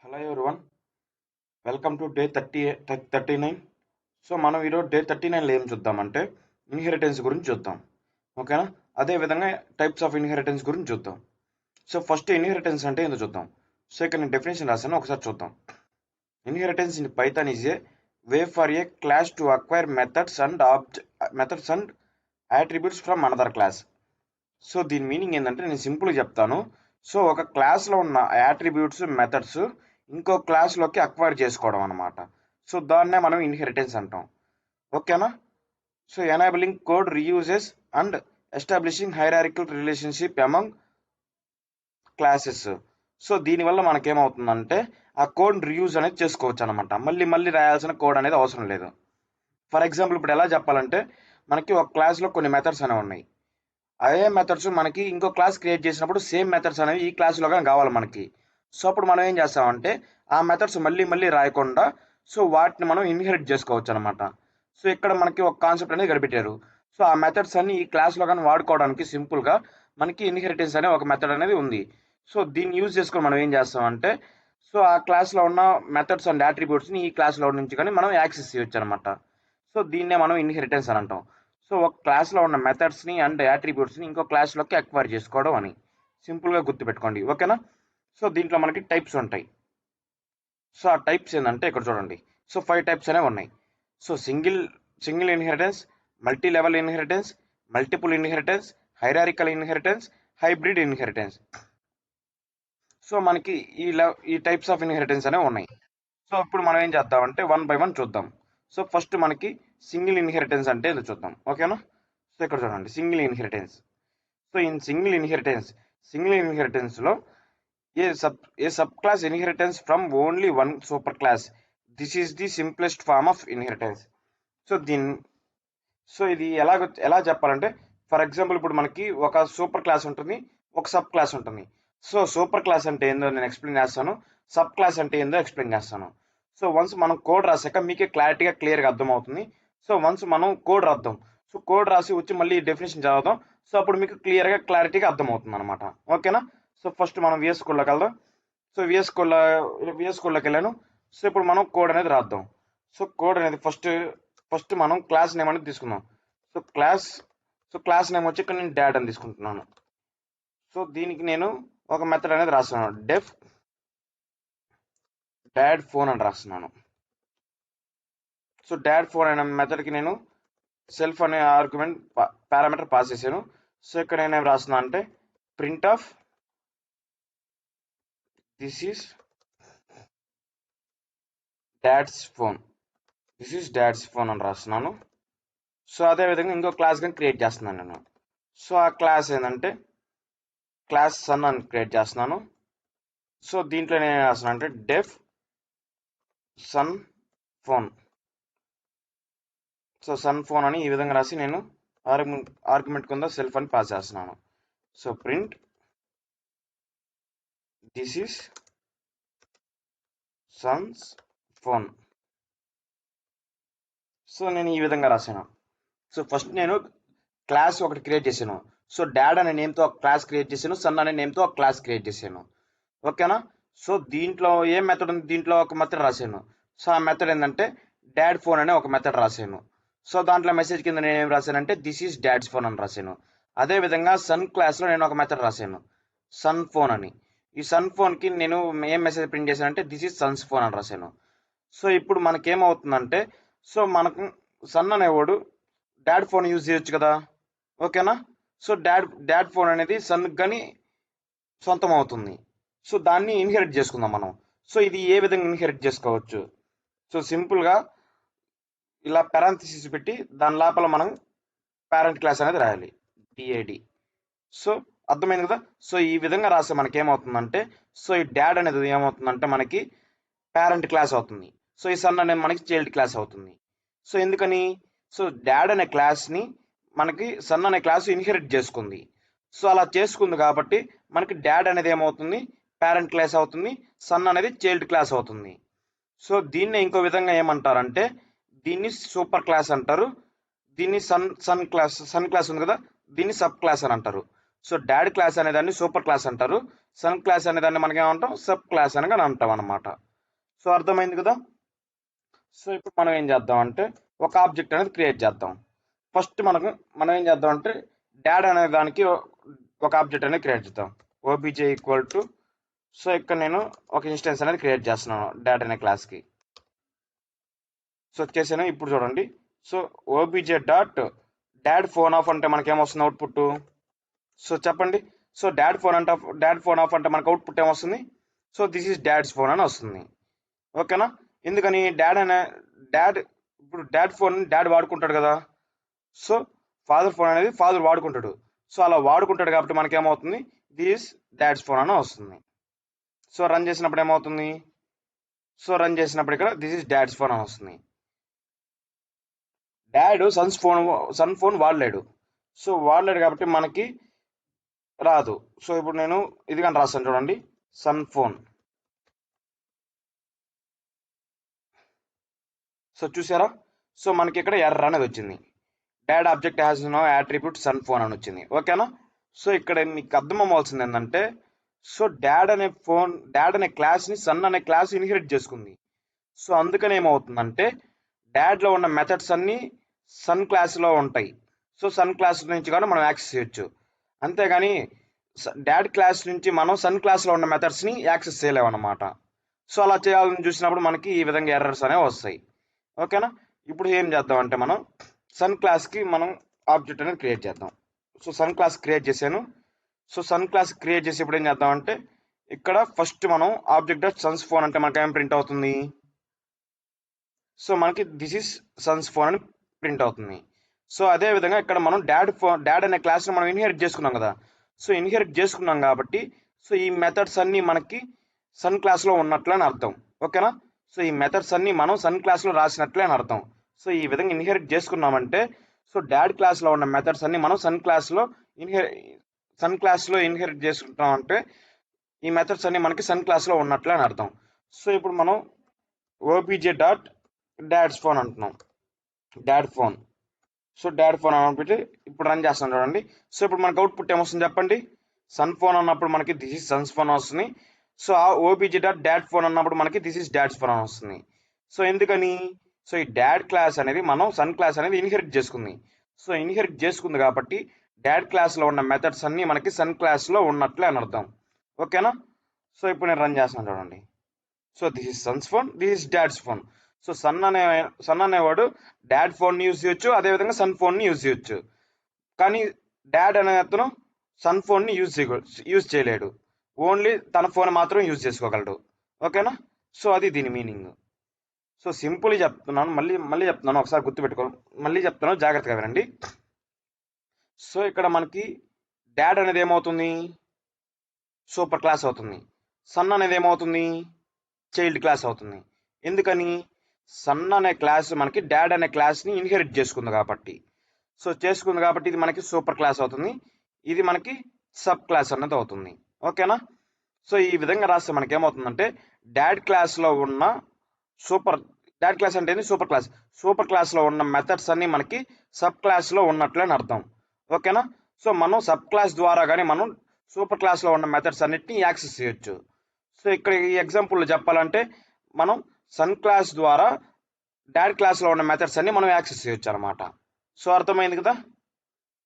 Hello everyone, welcome to day 39. So మనం ఈరోజు day 39లో ఏం చూద్దామంటే ఇన్హెరిటెన్స్ గురించి చూద్దాం. ఓకేనా? అదేవిధంగా టైప్స్ ఆఫ్ ఇన్హెరిటెన్స్ గురించి చూద్దాం. సో ఫస్ట్ ఇన్హెరిటెన్స్ అంటే ఏందో చూద్దాం. సో ఇక్కడ నేను డెఫినేషన్ రాశాను, ఒకసారి చూద్దాం. Inheritance in Python is a way for a class to acquire methods and attributes from another class. So దీని మీనింగ్ ఏంటంటే నేను సింపుల్గా చెప్తాను. సో ఒక క్లాస్లో ఉన్న యాట్రిబ్యూట్స్ మెథడ్స్ ఇంకో క్లాస్లోకి అక్వైర్ చేసుకోవడం అనమాట. సో దాన్నే మనం ఇన్హెరిటెన్స్ అంటాం. ఓకేనా? So enabling code reuses and establishing hierarchical relationship among classes. So దీనివల్ల మనకేమవుతుందంటే ఆ కోడ్ రీయూజ్ అనేది చేసుకోవచ్చు అనమాట. మళ్ళీ మళ్ళీ రాయాల్సిన కోడ్ అనేది అవసరం లేదు. ఫర్ ఎగ్జాంపుల్ ఇప్పుడు ఎలా చెప్పాలంటే మనకి ఒక క్లాస్లో కొన్ని మెథడ్స్ అనేవి ఉన్నాయి. అదే మెథడ్స్ మనకి ఇంకో క్లాస్ క్రియేట్ చేసినప్పుడు సేమ్ మెథడ్స్ అనేవి ఈ క్లాస్లో కానీ కావాలి మనకి. సో అప్పుడు మనం ఏం చేస్తామంటే ఆ మెథడ్స్ మళ్ళీ మళ్ళీ రాయకుండా సో వాటిని మనం ఇన్హెరిట్ చేసుకోవచ్చు అనమాట. సో ఇక్కడ మనకి ఒక కాన్సెప్ట్ అనేది గడిపెట్టారు. సో ఆ మెథడ్స్ అన్ని ఈ క్లాస్లో కానీ వాడుకోవడానికి సింపుల్గా మనకి ఇన్హెరిటెన్స్ అనే ఒక మెథడ్ అనేది ఉంది. సో దీన్ని యూజ్ చేసుకొని మనం ఏం చేస్తామంటే సో ఆ క్లాస్లో ఉన్న మెథడ్స్ అండ్ యాట్రిబ్యూట్స్ని ఈ క్లాస్లో నుంచి కానీ మనం యాక్సెస్ చేయొచ్చు అనమాట. సో దీన్నే మనం ఇన్హెరిటెన్స్ అని అంటాం. సో ఒక క్లాస్లో ఉన్న మెథడ్స్ని అండ్ యాట్రిబ్యూట్స్ని ఇంకో క్లాస్లోకి అక్వైర్ చేసుకోవడం అని సింపుల్గా గుర్తుపెట్టుకోండి. ఓకేనా? సో దీంట్లో మనకి టైప్స్ ఉంటాయి. సో ఆ టైప్స్ ఏంటంటే ఇక్కడ చూడండి. సో 5 టైప్స్ అనేవి ఉన్నాయి. So single inheritance, multi level inheritance, multiple inheritance, hierarchical inheritance, hybrid inheritance. So మనకి ఈ టైప్స్ ఆఫ్ ఇన్హెరిటెన్స్ అనేవి ఉన్నాయి. సో ఇప్పుడు మనం ఏం చేద్దామంటే వన్ బై వన్ చూద్దాం. సో ఫస్ట్ మనకి సింగిల్ ఇన్హెరిటెన్స్ అంటే ఏదో చూద్దాం. ఓకేనా? సో ఇక్కడ చూడండి single inheritance. So in single ఇన్హెరిటెన్స్లో a sub class inheritance from only one super class. This is the simplest form of inheritance. So ఇది ఎలా చెప్పాలంటే ఫర్ ఎగ్జాంపుల్ ఇప్పుడు మనకి ఒక సూపర్ క్లాస్ ఉంటుంది, ఒక సబ్ క్లాస్ ఉంటుంది. సో సూపర్ క్లాస్ అంటే ఏందో నేను ఎక్స్ప్లెయిన్ చేస్తాను, సబ్ క్లాస్ అంటే ఏందో ఎక్స్ప్లెయిన్ చేస్తాను. సో వన్స్ మనం కోడ్ రాసాక మీకే క్లియర్గా అర్థమవుతుంది. సో వన్స్ మనం కోడ్ రాద్దాం. సో కోడ్ రాసి వచ్చి మళ్ళీ డెఫినేషన్ చదువుదాం. సో అప్పుడు మీకు క్లారిటీగా అర్థమవుతుంది అనమాట. ఓకేనా? సో ఫస్ట్ మనం విఎస్ కోడ్లోకి వెళ్దాం. సో విఎస్ కోడ్లోకి వెళ్ళాను. సో ఇప్పుడు మనం కోడ్ అనేది రాద్దాం. సో కోడ్ అనేది ఫస్ట్ మనం క్లాస్ నేమ్ అనేది తీసుకుందాం. సో క్లాస్ నేమ్ వచ్చి ఇక్కడ నేను డాడ్ అని తీసుకుంటున్నాను. సో దీనికి నేను ఒక మెథడ్ అనేది రాస్తున్నాను, డెఫ్ డాడ్ ఫోన్ అని రాస్తున్నాను. సో డాడ్ ఫోన్ అనే మెథడ్కి నేను సెల్ఫ్ అనే ఆర్గ్యుమెంట్ పారామీటర్ పాస్ చేశాను. సో ఇక్కడ నేనేం రాస్తున్నా అంటే print of this is dad's phone అని రాస్తున్నాను. సో అదేవిధంగా ఇంకో క్లాస్ కానీ క్రియేట్ చేస్తున్నాను నేను. సో ఆ క్లాస్ ఏంటంటే క్లాస్ సన్ అని క్రియేట్ చేస్తున్నాను. సో దీంట్లో నేను రాస్తున్నాను అంటే def son phone. So son phone అని ఈ విధంగా రాసి నేను ఆర్గ్యుమెంట్ కింద సెల్ఫ్ అని పాస్ చేస్తున్నాను. So print this is son's phone. So నేను ఈ విధంగా రాశాను. సో ఫస్ట్ నేను క్లాస్ ఒకటి క్రియేట్ చేశాను. సో డాడ్ అనే నేమ్తో ఒక క్లాస్ క్రియేట్ చేశాను, సన్ అనే నేమ్తో ఒక క్లాస్ క్రియేట్ చేశాను. ఓకేనా? సో దీంట్లో ఏ మెథడ్ ఉంది, దీంట్లో ఒక మెథడ్ రాశాను. సో ఆ మెథడ్ ఏంటంటే డాడ్ ఫోన్ అనే ఒక మెథడ్ రాశాను. సో దాంట్లో మెసేజ్ కింద నేను ఏం రాశానంటే దిస్ ఈస్ డాడ్స్ ఫోన్ అని రాశాను. అదేవిధంగా సన్ క్లాస్లో నేను ఒక మెథడ్ రాశాను, సన్ ఫోన్ అని. ఈ సన్ ఫోన్కి నేను ఏం మెసేజ్ ప్రింట్ చేశానంటే దిస్ ఈస్ సన్స్ ఫోన్ అని రాశాను. సో ఇప్పుడు మనకేమవుతుందంటే సో మనకు సన్ అనేవాడు డాడ్ ఫోన్ యూజ్ చేయొచ్చు కదా. ఓకేనా? సో డాడ్ ఫోన్ అనేది సన్కి కానీ సొంతం అవుతుంది. సో దాన్ని ఇన్హెరిట్ చేసుకుందాం మనం. సో ఇది ఏ విధంగా ఇన్హెరిట్ చేసుకోవచ్చు? సో సింపుల్గా ఇలా పారాంథసిస్ పెట్టి దాని లోపల మనం పేరెంట్ క్లాస్ అనేది రాయాలి, డిఏడి. సో అర్థమైంది కదా. సో ఈ విధంగా రాస్తే మనకి ఏమవుతుందంటే సో ఈ డాడ్ అనేది ఏమవుతుందంటే మనకి పేరెంట్ క్లాస్ అవుతుంది. సో ఈ సన్ అనేది మనకి చైల్డ్ క్లాస్ అవుతుంది. సో ఎందుకని? సో డాడ్ అనే క్లాస్ని మనకి సన్ అనే క్లాస్ ఇన్హెరిట్ చేసుకుంది. సో అలా చేసుకుంది కాబట్టి మనకి డాడ్ అనేది ఏమవుతుంది, పేరెంట్ క్లాస్ అవుతుంది, సన్ అనేది చైల్డ్ క్లాస్ అవుతుంది. సో దీన్ని ఇంకో విధంగా ఏమంటారంటే దీన్ని సూపర్ క్లాస్ అంటారు. దీన్ని సన్ క్లాస్ ఉంది కదా, దీన్ని సబ్ క్లాస్ అని అంటారు. సో డాడ్ క్లాస్ అనేదాన్ని సూపర్ క్లాస్ అంటారు, సన్ క్లాస్ అనేదాన్ని మనకి ఏమంటాం, సబ్ క్లాస్ అని అంటాం అనమాట. సో అర్థమైంది కదా. సో ఇప్పుడు మనం ఏం చేద్దాం అంటే ఒక ఆబ్జెక్ట్ అనేది క్రియేట్ చేద్దాం. ఫస్ట్ మనం ఏం చేద్దాం అంటే డాడ్ అనే దానికి ఒక ఆబ్జెక్ట్ అనేది క్రియేట్ చేద్దాం. ఓబీజే ఈక్వల్ టు, సో ఇక్కడ నేను ఒక ఇన్స్టెన్స్ అనేది క్రియేట్ చేస్తున్నాను డాడ్ అనే క్లాస్కి. సో చేసాను. ఇప్పుడు చూడండి, so OBJ dot dad phone of అంటే మనకి ఏమొస్తుంది అవుట్పుట్. సో చెప్పండి. సో డాడ్ ఫోన్ ఆఫ్ అంటే మనకు అవుట్పుట్ ఏమొస్తుంది, so this is dad's phone అని వస్తుంది. ఓకేనా. ఎందుకని డాడ్ ఇప్పుడు డాడ్ వాడుకుంటాడు కదా, సో ఫాదర్ ఫోన్ అనేది ఫాదర్ వాడుకుంటాడు. సో అలా వాడుకుంటాడు కాబట్టి మనకి ఏమవుతుంది, దిస్ డాడ్స్ ఫోన్ అని వస్తుంది. సో రన్ చేసినప్పుడు ఏమవుతుంది, సో రన్ చేసినప్పుడు ఇక్కడ దిస్ ఇస్ డాడ్స్ ఫోన్ అని వస్తుంది. డాడ్ సన్ ఫోన్ వాడలేడు, సో వాడలేడు కాబట్టి మనకి రాదు. సో ఇప్పుడు నేను ఇది కానీ రాస్తాను చూడండి, సన్ ఫోన్. సో చూసారా, సో మనకి ఇక్కడ ఎర్రర్ అనేది వచ్చింది, dad object has no attribute son phone అని వచ్చింది. ఓకేనా. సో ఇక్కడ మీకు అర్థం అవ్వాల్సింది ఏంటంటే, సో డాడ్ అనే క్లాస్ని సన్ అనే క్లాస్ ఇన్హెరిట్ చేసుకుంది. సో అందుకని ఏమవుతుందంటే డాడ్లో ఉన్న మెథడ్స్ అన్నీ సన్ క్లాస్లో ఉంటాయి. సో సన్ క్లాస్ నుంచి కూడా మనం యాక్సెస్ చేయొచ్చు. అంతేగాని డాడ్ క్లాస్ నుంచి మనం సన్ క్లాస్లో ఉన్న మెథడ్స్ని యాక్సెస్ చేయలేమన్నమాట. సో అలా చేయాలని చూసినప్పుడు మనకి ఈ విధంగా ఎర్రర్స్ అనేవి వస్తాయి. ఓకేనా. ఇప్పుడు ఏం చేద్దాం అంటే మనం సన్ క్లాస్కి మనం ఆబ్జెక్ట్ అనేది క్రియేట్ చేద్దాం. సో సన్ క్లాస్ క్రియేట్ చేశాను. సో సన్ క్లాస్ క్రియేట్ చేసి ఇప్పుడు ఏం చేద్దామంటే ఇక్కడ ఫస్ట్ మనం ఆబ్జెక్ట్ డాట్ సన్స్ ఫోన్ అంటే మనకి ఏం ప్రింట్ అవుతుంది, సో మనకి దిస్ ఇస్ సన్స్ ఫోన్ అని ప్రింట్ అవుతుంది. సో అదే విధంగా ఇక్కడ మనం డాడ్ అనే క్లాస్ని మనం ఇన్హెరిట్ చేసుకున్నాం కదా. సో ఇన్హెరిట్ చేసుకున్నాం కాబట్టి సో ఈ మెథడ్స్ అన్నీ మనకి సన్ క్లాస్లో ఉన్నట్లు అని అర్థం. ఓకేనా. సో ఈ మెథడ్స్ అన్నీ మనం సన్ క్లాస్లో రాసినట్లే అని అర్థం. సో ఈ విధంగా ఇన్హెరిట్ చేసుకున్నామంటే సో డాడ్ క్లాస్లో ఉన్న మెథడ్స్ అన్నీ మనం సన్ క్లాస్లో ఇన్హెరిట్ చేసుకుంటామంటే ఈ మెథడ్స్ అన్నీ మనకి సన్ క్లాస్లో ఉన్నట్లే అని అర్థం. సో ఇప్పుడు మనం ఓబీజే డాట్ డాడ్స్ ఫోన్ అంటున్నాం, dad phone. So dad phone అని పెట్టి ఇప్పుడు రన్ చేస్తాం చూడండి. సో ఇప్పుడు మనకు అవుట్పుట్ ఏమొస్తుంది చెప్పండి, సన్ ఫోన్ అన్నప్పుడు మనకి దిస్ ఇస్ సన్స్ ఫోన్ వస్తుంది. సో ఆ ఓబీజీ డాట్ డాడ్ ఫోన్ అన్నప్పుడు మనకి దిస్ ఇస్ డాడ్స్ ఫోన్ అని వస్తుంది. సో ఎందుకని, సో ఈ డాడ్ క్లాస్ అనేది మనం సన్ క్లాస్ అనేది ఇన్హెరిట్ చేసుకుంది. సో ఇన్హెరిట్ చేసుకుంది కాబట్టి డాడ్ క్లాస్లో ఉన్న మెథడ్స్ అన్నీ మనకి సన్ క్లాస్లో ఉన్నట్లే అని అర్థం. ఓకేనా. సో ఇప్పుడు నేను రన్ చేస్తాను చూడండి. So this is son's phone, this is dad's phone. So son అనేవాడు డాడ్ ఫోన్ని యూజ్ చేయొచ్చు, అదేవిధంగా సన్ ఫోన్ని యూజ్ చేయొచ్చు. కానీ డాడ్ అనే అతను సన్ ఫోన్ని యూజ్ చేయలేడు, ఓన్లీ తన ఫోన్ మాత్రం యూజ్ చేసుకోగలడు. ఓకేనా. సో అది దీని మీనింగ్. సో సింపుల్గా చెప్తున్నాను, మళ్ళీ చెప్తున్నాను, ఒకసారి గుర్తుపెట్టుకో, మళ్ళీ చెప్తున్నాను, జాగ్రత్తగా వినండి. సో ఇక్కడ మనకి డాడ్ అనేది ఏమవుతుంది, సూపర్ క్లాస్ అవుతుంది. సన్ అనేది ఏమవుతుంది, చైల్డ్ క్లాస్ అవుతుంది. ఎందుకని, సన్ అనే క్లాస్ మనకి డాడ్ అనే క్లాస్ని ఇన్హెరిట్ చేసుకుంది కాబట్టి. సో చేసుకుంది కాబట్టి ఇది మనకి సూపర్ క్లాస్ అవుతుంది, ఇది మనకి సబ్ క్లాస్ అన్నది అవుతుంది. ఓకేనా. సో ఈ విధంగా రాస్తే మనకి ఏమవుతుందంటే డాడ్ క్లాస్లో ఉన్న డాడ్ క్లాస్ అంటే సూపర్ క్లాస్లో ఉన్న మెథడ్స్ అన్నీ మనకి సబ్ క్లాస్లో ఉన్నట్లే అర్థం. ఓకేనా. సో మనం సబ్ క్లాస్ ద్వారా కానీ మనం సూపర్ క్లాస్లో ఉన్న మెథడ్స్ అన్నిటిని యాక్సెస్ చేయొచ్చు. సో ఇక్కడ ఈ ఎగ్జాంపుల్లో చెప్పాలంటే మనం సన్ క్లాస్ ద్వారా డాడ్ క్లాస్లో ఉన్న మెథడ్స్ అన్ని మనం యాక్సెస్ చేయొచ్చు అనమాట. సో అర్థమైంది కదా.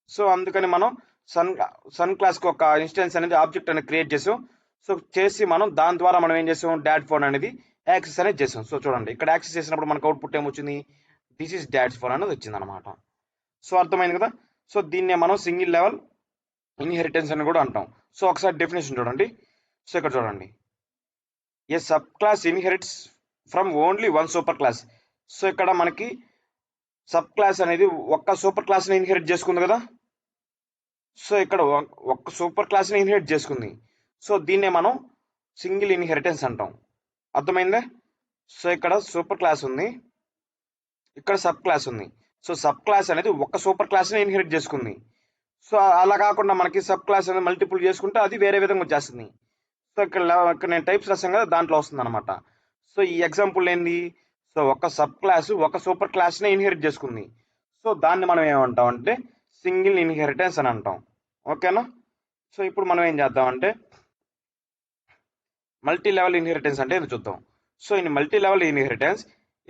సో అందుకని మనం సన్ క్లాస్కి ఒక ఇన్స్టెన్స్ అనేది ఆబ్జెక్ట్ అనేది క్రియేట్ చేసాం. సో చేసి మనం దాని ద్వారా మనం ఏం చేసాం, డాడ్ ఫోన్ అనేది యాక్సెస్ అనేది చేసాం. సో చూడండి, ఇక్కడ యాక్సెస్ చేసినప్పుడు మనకు అవుట్పుట్ ఏమొచ్చింది, దిస్ ఈస్ డాడ్స్ ఫోన్ అనేది వచ్చింది అనమాట. సో అర్థమైంది కదా. సో దీన్నే మనం సింగిల్ లెవెల్ ఇన్హెరిటెన్స్ అని కూడా అంటాం. సో ఒకసారి డెఫినేషన్ చూడండి. సో ఇక్కడ చూడండి, a sub class inherits from only one super class. So ఇక్కడ మనకి సబ్ క్లాస్ అనేది ఒక్క సూపర్ క్లాస్ని ఇన్హెరిట్ చేసుకుంది కదా. సో ఇక్కడ ఒక్క సూపర్ క్లాస్ని ఇన్హెరిట్ చేసుకుంది. సో దీన్నే మనం సింగిల్ ఇన్హెరిటెన్స్ అంటాం. అర్థమైందా. సో ఇక్కడ సూపర్ క్లాస్ ఉంది, ఇక్కడ సబ్ క్లాస్ ఉంది. సో సబ్ క్లాస్ అనేది ఒక్క సూపర్ క్లాస్ని ఇన్హెరిట్ చేసుకుంది. సో అలా కాకుండా మనకి సబ్ క్లాస్ అనేది మల్టిపుల్ చేసుకుంటే అది వేరే విధంగా వచ్చేస్తుంది. సో ఇక్కడ నేను టైప్స్ రాసాను కదా, దాంట్లో వస్తుంది అనమాట. సో ఈ ఎగ్జాంపుల్ ఏంది, సో ఒక సబ్ క్లాస్ ఒక సూపర్ క్లాస్ని ఇన్హెరిట్ చేసుకుంది. సో దాన్ని మనం ఏమంటాం అంటే సింగిల్ ఇన్హెరిటెన్స్ అని అంటాం. ఓకేనా. సో ఇప్పుడు మనం ఏం చేద్దామంటే మల్టీ లెవెల్ ఇన్హెరిటెన్స్ అంటే ఇది చూద్దాం. So in multi level inheritance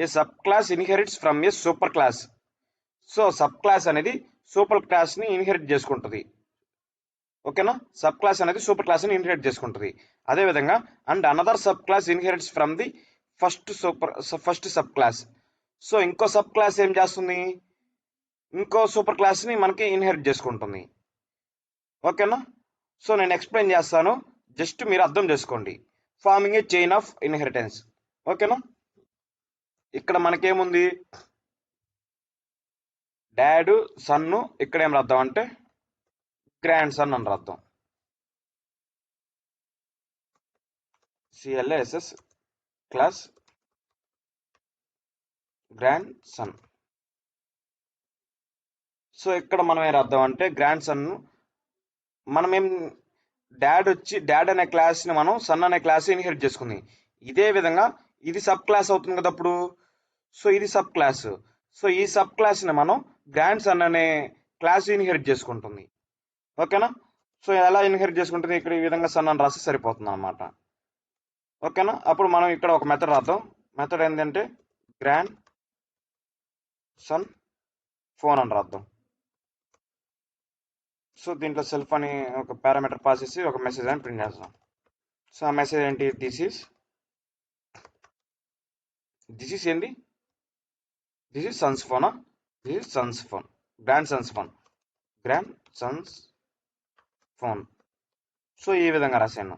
a sub class inherits from a super class. So sub class అనేది సూపర్ క్లాస్ని ఇన్హెరిట్ చేసుకుంటుంది. ఓకేనా, సబ్ క్లాస్ అనేది సూపర్ క్లాస్ని ఇన్హెరిట్ చేసుకుంటుంది. అదేవిధంగా and another sub class inherits from the first sub class. So ఇంకో sub class ఏం చేస్తుంది, ఇంకో సూపర్ క్లాస్ని మనకి ఇన్హెరిట్ చేసుకుంటుంది. ఓకేనా, సో నేను ఎక్స్ప్లెయిన్ చేస్తాను, జస్ట్ మీరు అర్థం చేసుకోండి. Farming A chain of inheritance. ఓకేనా, ఇక్కడ మనకేముంది, డాడ్ సన్ను, ఇక్కడ ఏం రాద్దాం అంటే గ్రాండ్ సన్ అని రాద్దాం. CLASS class grand son. So ఇక్కడ మనం ఏం రాద్దాం అంటే గ్రాండ్ సన్, మనం ఏం డాడ్ అనే క్లాస్ని మనం సన్ అనే క్లాస్ ఇన్హెరిట్ చేసుకుంది. ఇదే విధంగా ఇది సబ్ క్లాస్ అవుతుంది కదా అప్పుడు. సో ఇది సబ్ క్లాస్. సో ఈ సబ్ క్లాస్ని మనం గ్రాండ్ సన్ అనే క్లాస్ ఇన్హెరిట్ చేసుకుంటుంది. ఓకేనా, సో ఎలా ఇన్హెరిట్ చేసుకుంటుంది, ఇక్కడ ఈ విధంగా సన్ అని రాస్తే సరిపోతుంది అనమాట. ఓకేనా, అప్పుడు మనం ఇక్కడ ఒక మెథడ్ రాద్దాం. మెథడ్ ఏంటంటే గ్రాండ్ సన్ ఫోన్ అని రాద్దాం. సో దీంట్లో సెల్ఫ్ అని ఒక పారామీటర్ పాస్ చేసి ఒక మెసేజ్ అని ప్రింట్ చేస్తాం. సో ఆ మెసేజ్ ఏంటి, దిస్ ఈస్ ఏంది, దిస్ ఈస్ సన్స్ ఫోనా, this is son's phone, grandson's phone. So ఈ విధంగా రాశాను.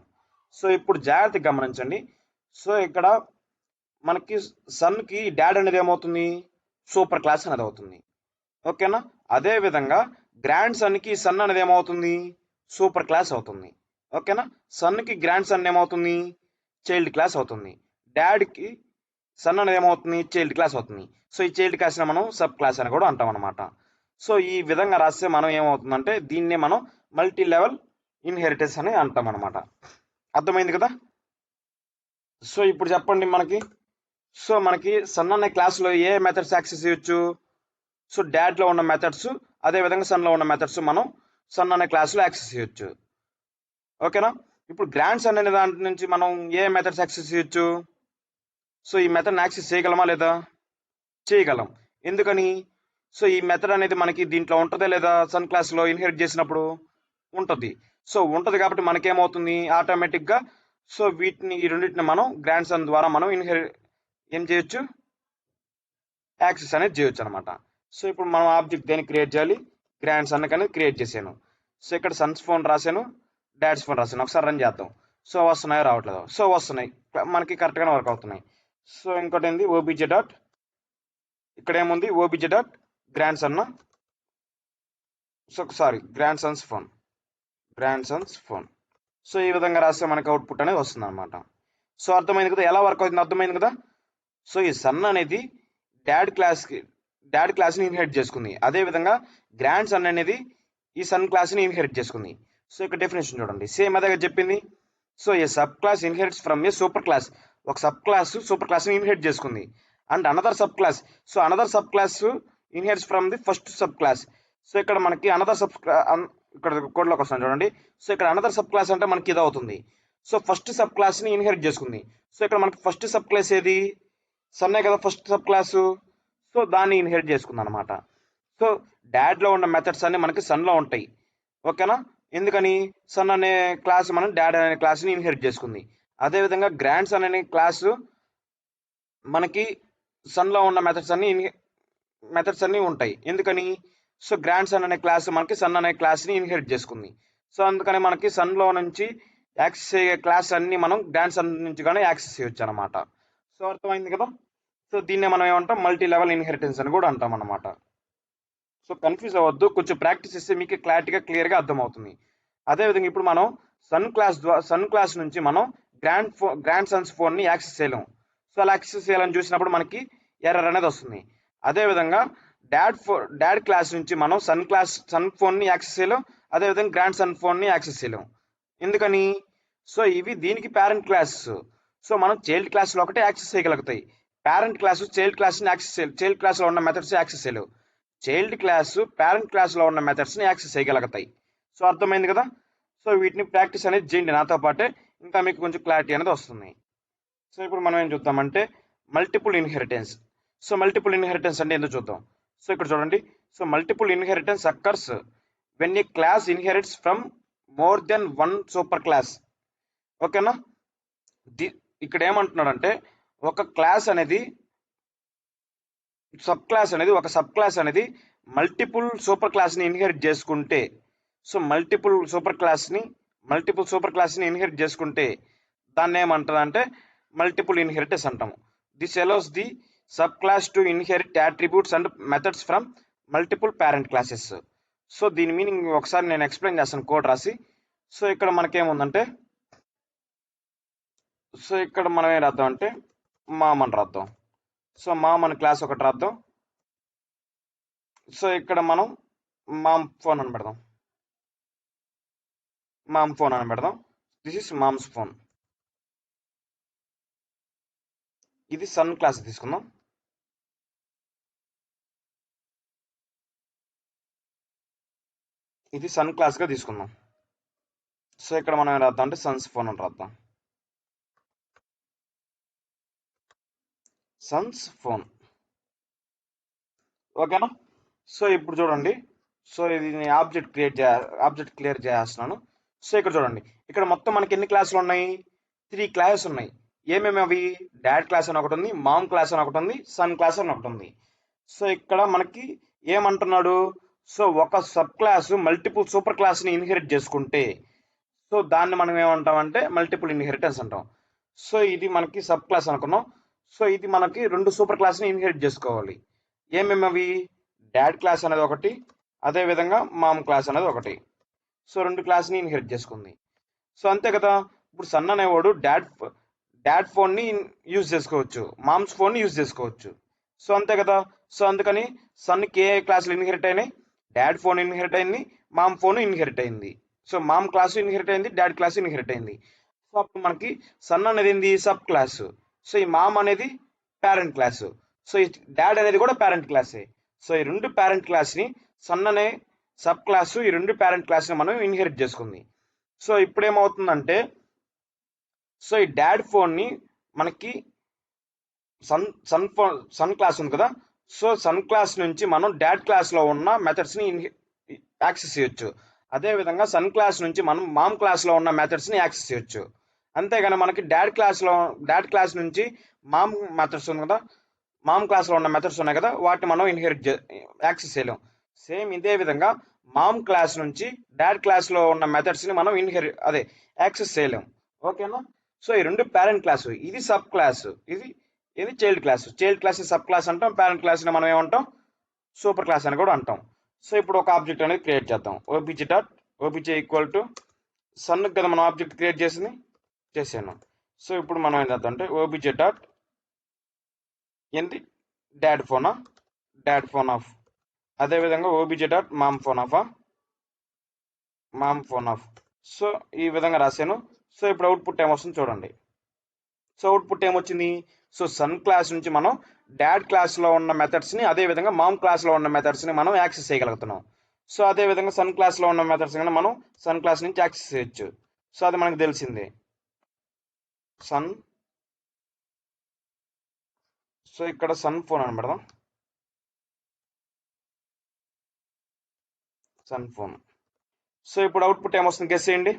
సో ఇప్పుడు జాగ్రత్తగా గమనించండి. సో ఇక్కడ మనకి సన్కి డాడ్ అనేది ఏమవుతుంది, సూపర్ క్లాస్ అనేది అవుతుంది. ఓకేనా, అదే విధంగా గ్రాండ్ సన్కి సన్ అనేది ఏమవుతుంది, సూపర్ క్లాస్ అవుతుంది. ఓకేనా, సన్కి గ్రాండ్ సన్ ఏమవుతుంది, చైల్డ్ క్లాస్ అవుతుంది. డాడ్కి సన్ అనేది ఏమవుతుంది, చైల్డ్ క్లాస్ అవుతుంది. సో ఈ చైల్డ్ క్లాస్ని మనం సబ్ క్లాస్ అని కూడా అంటాం అనమాట. సో ఈ విధంగా రాస్తే మనం ఏమవుతుందంటే దీన్నే మనం మల్టీ లెవెల్ ఇన్హెరిటెన్స్ అని అంటాం అనమాట. అర్థమైంది కదా. సో ఇప్పుడు చెప్పండి మనకి, సో మనకి సన్ అనే క్లాస్లో ఏ మెథడ్స్ యాక్సెస్ చేయొచ్చు. సో డాడ్లో ఉన్న మెథడ్స్, అదేవిధంగా సన్లో ఉన్న మెథడ్స్ మనం సన్ అనే క్లాస్లో యాక్సెస్ చేయొచ్చు. ఓకేనా, ఇప్పుడు గ్రాండ్ సన్ అనే దాంట్ నుంచి మనం ఏ మెథడ్స్ యాక్సెస్ చేయొచ్చు. సో ఈ మెథడ్ని యాక్సెస్ చేయగలమా లేదా, చేయగలం. ఎందుకని, సో ఈ మెథడ్ అనేది మనకి దీంట్లో ఉంటుందా లేదా, సన్ క్లాస్లో ఇన్హెరిట్ చేసినప్పుడు ఉంటుంది. సో ఉంటుంది కాబట్టి మనకేమవుతుంది ఆటోమేటిక్గా, సో ఈ రెండింటిని మనం గ్రాండ్ సన్ ద్వారా మనం ఏం చేయొచ్చు, యాక్సెస్ అనేది చేయొచ్చు అనమాట. సో ఇప్పుడు మనం ఆబ్జెక్ట్ దేన్ని క్రియేట్ చేయాలి, గ్రాండ్ సన్ అనేది క్రియేట్ చేశాను. సో ఇక్కడ సన్స్ ఫోన్ రాశాను, డాడ్స్ ఫోన్ రాశాను. ఒకసారి రన్ చేద్దాం. సో వస్తున్నాయో రావట్లేదు, సో వస్తున్నాయి, మనకి కరెక్ట్గానే వర్క్ అవుతున్నాయి. సో ఇంకోటి ఏంది, ఓబీజే డాట్, ఇక్కడ ఏముంది OBJ dot grand son, so sorry grand Sons phone. So ఈ విధంగా రాస్తే మనకి అవుట్పుట్ అనేది వస్తుంది అనమాట. సో అర్థమైంది కదా, ఎలా వర్క్ అవుతుంది అర్థమైంది కదా. సో ఈ సన్ అనేది డాడ్ క్లాస్ని ఇన్హెరిట్ చేసుకుంది. అదేవిధంగా గ్రాండ్ సన్ అనేది ఈ సన్ క్లాస్ని ఇన్హెరిట్ చేసుకుంది. సో ఇక్కడ డెఫినేషన్ చూడండి, సేమ్ అదే చెప్పింది. So a sub class inherits from a super class, ఒక సబ్ క్లాస్ సూపర్ క్లాస్ని ఇన్హెరిట్ చేసుకుంది. And another sub class, so another sub class inherits from the first sub class. So ఇక్కడ మనకి another ఇక్కడ కోడ్లోకి వస్తుంది చూడండి. సో ఇక్కడ అనదర్ సబ్ క్లాస్ అంటే మనకి ఇది అవుతుంది. సో ఫస్ట్ సబ్ క్లాస్ని ఇన్హెరిట్ చేసుకుంది. సో ఇక్కడ మనకి ఫస్ట్ సబ్ క్లాస్ ఏది, సన్నే కదా ఫస్ట్ సబ్ క్లాసు. సో దాన్ని ఇన్హెరిట్ చేసుకుంది అనమాట. సో డాడ్లో ఉన్న మెథడ్స్ అన్ని మనకి సన్లో ఉంటాయి. ఓకేనా, ఎందుకని సన్ అనే క్లాస్ మనం డాడ్ అనే క్లాస్ని ఇన్హెరిట్ చేసుకుంది. అదేవిధంగా గ్రాండ్ సన్ అనే క్లాసు మనకి సన్లో ఉన్న మెథడ్స్ అన్నీ ఉంటాయి. ఎందుకని, సో గ్రాండ్ సన్ అనే క్లాస్ మనకి సన్ అనే క్లాస్ని ఇన్హెరిట్ చేసుకుంది. సో అందుకని మనకి సన్లో నుంచి యాక్సెస్ అయ్యే క్లాస్ అన్ని మనం గ్రాండ్ సన్ నుంచి కానీ యాక్సెస్ చేయొచ్చు అనమాట. సో అర్థమైంది కదా. సో దీన్నే మనం ఏమంటాం, మల్టీ లెవెల్ ఇన్హెరిటెన్స్ అని కూడా అంటాం అనమాట. సో కన్ఫ్యూజ్ అవ్వద్దు, కొంచెం ప్రాక్టీస్ చేస్తే మీకు క్లియర్గా అర్థమవుతుంది. అదేవిధంగా ఇప్పుడు మనం సన్ క్లాస్ నుంచి మనం గ్రాండ్ సన్స్ ఫోన్ని యాక్సెస్ చేయలేము. సో అలా యాక్సెస్ చేయాలని చూసినప్పుడు మనకి ఎర్రర్ అనేది వస్తుంది. అదేవిధంగా డాడ్ క్లాస్ నుంచి మనం సన్ ఫోన్ని యాక్సెస్ చేయలేం, అదేవిధంగా గ్రాండ్ సన్ ఫోన్ని యాక్సెస్ చేయలేం. ఎందుకని, సో ఇవి దీనికి పేరెంట్ క్లాసెస్. సో మనం చైల్డ్ క్లాస్లో ఒకటే యాక్సెస్ చేయగలుగుతాయి. పేరెంట్ క్లాసు చైల్డ్ క్లాస్ని చైల్డ్ క్లాస్లో ఉన్న మెథడ్స్ యాక్సెస్ చేయలేవు. చైల్డ్ క్లాసు పేరెంట్ క్లాస్లో ఉన్న మెథడ్స్ని యాక్సెస్ చేయగలుగుతాయి. సో అర్థమైంది కదా. సో వీటిని ప్రాక్టీస్ అనేది చేయండి నాతో పాటే, ఇంకా మీకు కొంచెం క్లారిటీ అనేది వస్తుంది. సో ఇప్పుడు మనం ఏం చూద్దామంటే multiple inheritance. So multiple inheritance అంటే ఏందో చూద్దాం. సో ఇక్కడ చూడండి. So multiple inheritance occurs when a class inherits from more than one super class. ఓకేనా? ఇక్కడ ఏమంటున్నాడంటే ఒక క్లాస్ అనేది ఒక సబ్ క్లాస్ అనేది మల్టిపుల్ సూపర్ క్లాస్ని ఇన్హెరిట్ చేసుకుంటే, సో మల్టిపుల్ సూపర్ క్లాస్ని ఇన్హెరిట్ చేసుకుంటే దాన్ని ఏమంటుందంటే మల్టిపుల్ ఇన్హెరిటెన్స్ అంటాము. This allows the subclass to inherit attributes and methods from multiple parent classes. So దీని మీనింగ్ ఒకసారి నేను ఎక్స్ప్లెయిన్ చేస్తాను కోడ్ రాసి. సో ఇక్కడ మనకేముందంటే, సో ఇక్కడ మనం ఏం రాద్దాం అంటే మామ్ అని రాద్దాం. సో మామ్ అని క్లాస్ ఒకటి రాద్దాం. సో ఇక్కడ మనం మామ్ ఫోన్ అని పెడదాం. This is mom's phone. ఇది సన్ క్లాస్ తీసుకుందాం. ఇది సన్ క్లాస్గా తీసుకుందాం. సో ఇక్కడ మనం ఏం రాద్దాం అంటే సన్స్ ఫోన్ అని రాద్దాం. Sons phone. ఓకేనా? సో ఇప్పుడు చూడండి. సో ఇది నేను ఆబ్జెక్ట్ క్లియర్ చేస్తున్నాను. సో ఇక్కడ చూడండి. ఇక్కడ మొత్తం మనకి ఎన్ని క్లాసులు ఉన్నాయి? 3 క్లాసెస్ ఉన్నాయి. ఏమేమి అవి? డాడ్ క్లాస్ అని ఒకటి ఉంది, మామ్ క్లాస్ అని ఒకటి ఉంది, సన్ క్లాస్ అని ఒకటి ఉంది. సో ఇక్కడ మనకి ఏమంటున్నాడు? సో ఒక సబ్ క్లాస్ మల్టిపుల్ సూపర్ క్లాస్ని ఇన్హెరిట్ చేసుకుంటే, సో దాన్ని మనం ఏమంటామంటే మల్టిపుల్ ఇన్హెరిటెన్స్ అంటాం. సో ఇది మనకి సబ్ క్లాస్ అనుకున్నాం. సో ఇది మనకి 2 సూపర్ క్లాస్ని ఇన్హెరిట్ చేసుకోవాలి. ఏమేమి అవి? డాడ్ క్లాస్ అనేది ఒకటి, అదేవిధంగా మామ్ క్లాస్ అనేది ఒకటి. సో 2 క్లాస్ని ఇన్హెరిట్ చేసుకుంది. సో అంతే కదా. ఇప్పుడు సన్ అనేవాడు డాడ్ ఫోన్ని యూజ్ చేసుకోవచ్చు, మామ్స్ ఫోన్ని యూజ్ చేసుకోవచ్చు. సో అంతే కదా. సో అందుకని సన్కి ఏ క్లాసులు ఇన్హెరిట్ అయినాయి? డాడ్ ఫోన్ ఇన్హెరిట్ అయింది, మామ్ ఫోన్ ఇన్హెరిట్ అయింది. సో మామ్ క్లాసు ఇన్హెరిట్ అయింది, డాడ్ క్లాసు ఇన్హెరిట్ అయింది. సో అప్పుడు మనకి సన్ అనేది ఏంది? Sub class. సో ఈ మామ్ అనేది పేరెంట్ క్లాసు. సో ఈ డాడ్ అనేది కూడా పేరెంట్ క్లాసే. సో ఈ 2 పేరెంట్ క్లాస్ని సన్ అనే సబ్ క్లాసు ఈ 2 పేరెంట్ క్లాస్ని మనం ఇన్హెరిట్ చేసుకుంది. సో ఇప్పుడు ఏమవుతుందంటే, సో ఈ డాడ్ ఫోన్ని మనకి సన్ క్లాస్ ఉంది కదా. సో సన్ క్లాస్ నుంచి మనం డాడ్ క్లాస్లో ఉన్న మెథడ్స్ని యాక్సెస్ చేయొచ్చు. అదేవిధంగా సన్ క్లాస్ నుంచి మనం మామ్ క్లాస్లో ఉన్న మెథడ్స్ని యాక్సెస్ చేయొచ్చు. అంతేగాని మనకి డాడ్ క్లాస్ నుంచి మామ్ మెథడ్స్ ఉంది కదా, మామ్ క్లాస్లో ఉన్న మెథడ్స్ ఉన్నాయి కదా, వాటిని మనం యాక్సెస్ చేయలేం. సేమ్ ఇదే విధంగా మామ్ క్లాస్ నుంచి డాడ్ క్లాస్లో ఉన్న మెథడ్స్ని మనం యాక్సెస్ చేయలేం. ఓకేనా? సో ఈ 2 పేరెంట్ క్లాసు, ఇది సబ్ క్లాసు, ఇది చైల్డ్ క్లాస్ సబ్ క్లాస్ అంటాం. పేరెంట్ క్లాస్ని మనం ఏమంటాం? సూపర్ క్లాస్ అని కూడా అంటాం. సో ఇప్పుడు ఒక ఆబ్జెక్ట్ అనేది క్రియేట్ చేద్దాం. ఓబీజే ఈక్వల్ టు సన్ కదా మనం ఆబ్జెక్ట్ క్రియేట్ చేసాను. సో ఇప్పుడు మనం ఏం చేద్దాం అంటే ఓబీజే డాట్ ఏంటి? Dad phone off. అదేవిధంగా OBJ dot mom phone off. So ఈ విధంగా రాశాను. సో ఇప్పుడు అవుట్పుట్ ఏమొస్తుంది చూడండి. సో అవుట్పుట్ ఏమొచ్చింది? సో సన్ క్లాస్ నుంచి మనం డాడ్ క్లాస్లో ఉన్న మెథడ్స్ని, అదేవిధంగా మామ్ క్లాస్లో ఉన్న మెథడ్స్ని మనం యాక్సెస్ చేయగలుగుతున్నాం. సో అదేవిధంగా సన్ క్లాస్లో ఉన్న మెథడ్స్ కానీ మనం సన్ క్లాస్ నుంచి యాక్సెస్ చేయొచ్చు. సో అది మనకు తెలిసిందే. సో ఇక్కడ సన్ ఫోన్ అని పెడదాం. Son phone. సో ఇప్పుడు అవుట్పుట్ ఏమొస్తుంది గెస్ చేయండి.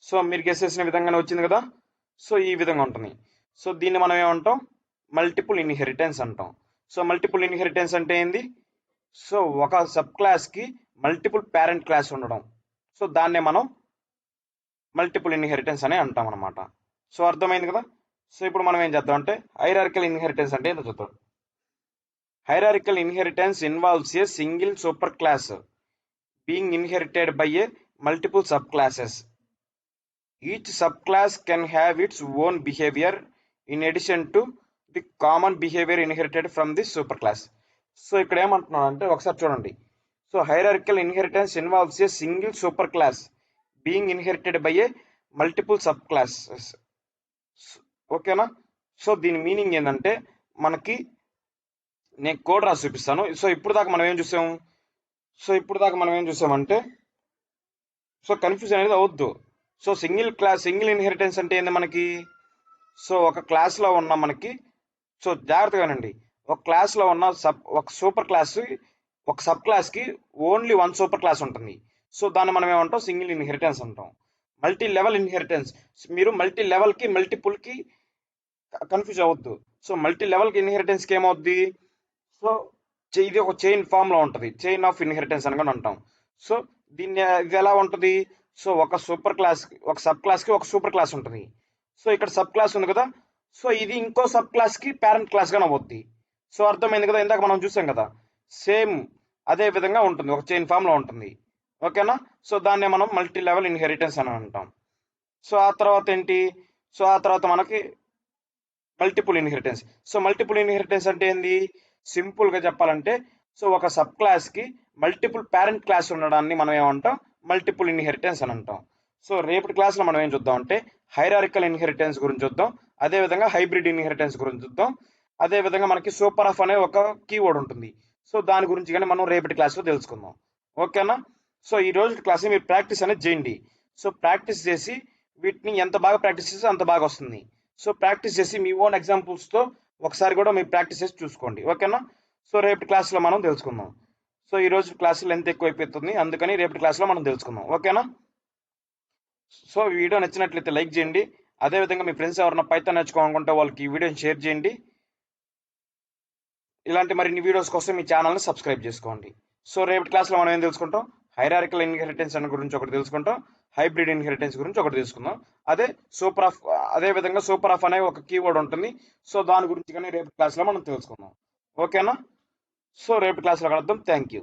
సో మీరు గెస్ చేసిన విధంగానే వచ్చింది కదా. సో ఈ విధంగా ఉంటుంది. సో దీన్ని మనం ఏమంటాం? మల్టిపుల్ ఇన్హెరిటెన్స్ అంటాం. సో మల్టిపుల్ ఇన్హెరిటెన్స్ అంటే ఏంది? సో ఒక సబ్ క్లాస్కి మల్టిపుల్ పేరెంట్ క్లాస్ ఉండడం. సో దాన్నే మనం మల్టిపుల్ ఇన్హెరిటెన్స్ అని అంటాం అనమాట. సో అర్థమైంది కదా. సో ఇప్పుడు మనం ఏం చేద్దాం అంటే హైరార్కికల్ ఇన్హెరిటెన్స్ అంటే ఏంటో చూద్దాం. Hierarchical inheritance involves a single super class being inherited by a multiple subclasses. Each subclass can have its own behavior in addition to the common behavior inherited from this superclass. So ఇక్కడ ఏమంటున్నాను అంటే ఒకసారి చూడండి. So hierarchical inheritance involves a single super class being inherited by A multiple sub classes. ఓకేనా? So దీని meaning ఏంటంటే మనకి నేను code రాసి చూపిస్తాను. సో ఇప్పుడు దాకా మనం ఏం చూసామంటే సో కన్ఫ్యూజ్ అనేది అవద్దు. సో సింగిల్ ఇన్హెరిటెన్స్ అంటే ఏంది మనకి? సో ఒక క్లాస్లో ఉన్న మనకి, సో జాగ్రత్తగానండి, ఒక క్లాస్లో ఉన్న ఒక సూపర్ క్లాస్, ఒక సబ్ క్లాస్కి ఓన్లీ వన్ సూపర్ క్లాస్ ఉంటుంది. సో దాన్ని మనం ఏమంటాం? సింగిల్ ఇన్హెరిటెన్స్ అంటాం. మల్టీ లెవెల్ ఇన్హెరిటెన్స్, మీరు మల్టీ లెవెల్కి మల్టిపుల్కి కన్ఫ్యూజ్ అవ్వద్దు. సో మల్టీ లెవెల్కి ఇన్హెరిటెన్స్కి ఏమవుద్ది? సో ఇది ఒక చైన్ ఫామ్లో ఉంటుంది, చైన్ ఆఫ్ ఇన్హెరిటెన్స్ అని కూడా అంటాం. సో ఇది ఎలా ఉంటుంది? సో ఒక సూపర్ క్లాస్, ఒక సబ్ క్లాస్కి ఒక సూపర్ క్లాస్ ఉంటుంది. సో ఇక్కడ సబ్ క్లాస్ ఉంది కదా, సో ఇది ఇంకో సబ్ క్లాస్కి పేరెంట్ క్లాస్గా అవుద్ది. సో అర్థమైంది కదా, ఇందాక మనం చూసాం కదా, సేమ్ అదే విధంగా ఉంటుంది, ఒక చైన్ ఫామ్లో ఉంటుంది. ఓకేనా? సో దాన్నే మనం మల్టీ లెవెల్ ఇన్హెరిటెన్స్ అని అంటాం. సో ఆ తర్వాత ఏంటి? సో ఆ తర్వాత మనకి multiple inheritance. So multiple inheritance అంటే ఏంది? సింపుల్గా చెప్పాలంటే, సో ఒక సబ్ క్లాస్కి మల్టిపుల్ పేరెంట్ క్లాస్ ఉండడాన్ని మనం ఏమంటాం? మల్టిపుల్ ఇన్హెరిటెన్స్ అని అంటాం. సో రేపటి క్లాస్లో మనం ఏం చూద్దాం అంటే, హైరారికల్ ఇన్హెరిటెన్స్ గురించి చూద్దాం, అదేవిధంగా హైబ్రిడ్ ఇన్హెరిటెన్స్ గురించి చూద్దాం, అదేవిధంగా మనకి సూపర్ ఆఫ్ అనే ఒక కీవర్డ్ ఉంటుంది. సో దాని గురించి కానీ మనం రేపటి క్లాస్లో తెలుసుకుందాం. ఓకేనా? సో ఈ రోజు క్లాస్ మీరు ప్రాక్టీస్ అనేది చేయండి. సో ప్రాక్టీస్ చేసి వీటిని ఎంత బాగా ప్రాక్టీస్ చేస్తే అంత బాగా వస్తుంది. సో ప్రాక్టీస్ చేసి మీ ఓన్ ఎగ్జాంపుల్స్తో ఒకసారి కూడా మీరు ప్రాక్టీస్ చేసి చూసుకోండి. ఓకేనా? సో రేపటి క్లాస్లో మనం తెలుసుకుందాం. సో ఈ రోజు క్లాసులో ఎంత ఎక్కువ అయిపోతుంది, అందుకని రేపటి క్లాస్లో మనం తెలుసుకుందాం. ఓకేనా? సో వీడియో నచ్చినట్లయితే లైక్ చేయండి. అదేవిధంగా మీ ఫ్రెండ్స్ ఎవరైనా పైథాన్ నేర్చుకోవాలనుకుంటే వాళ్ళకి ఈ వీడియోని షేర్ చేయండి. ఇలాంటి మరిన్ని వీడియోస్ కోసం మీ ఛానల్ని సబ్స్క్రైబ్ చేసుకోండి. సో రేపటి క్లాస్లో మనం ఏం తెలుసుకుంటాం? హైరారికల్ ఇన్హెరిటెన్స్ అని గురించి ఒకటి తెలుసుకుంటాం, హైబ్రిడ్ ఇన్హెరిటెన్స్ గురించి ఒకటి తెలుసుకుందాం. అదే విధంగా సూపర్ ఆఫ్ అనే ఒక కీవర్డ్ ఉంటుంది. సో దాని గురించి కానీ రేపటి క్లాస్లో మనం తెలుసుకుందాం. ఓకేనా? సో రేపటి క్లాస్లో కలుద్దాం. Thank you.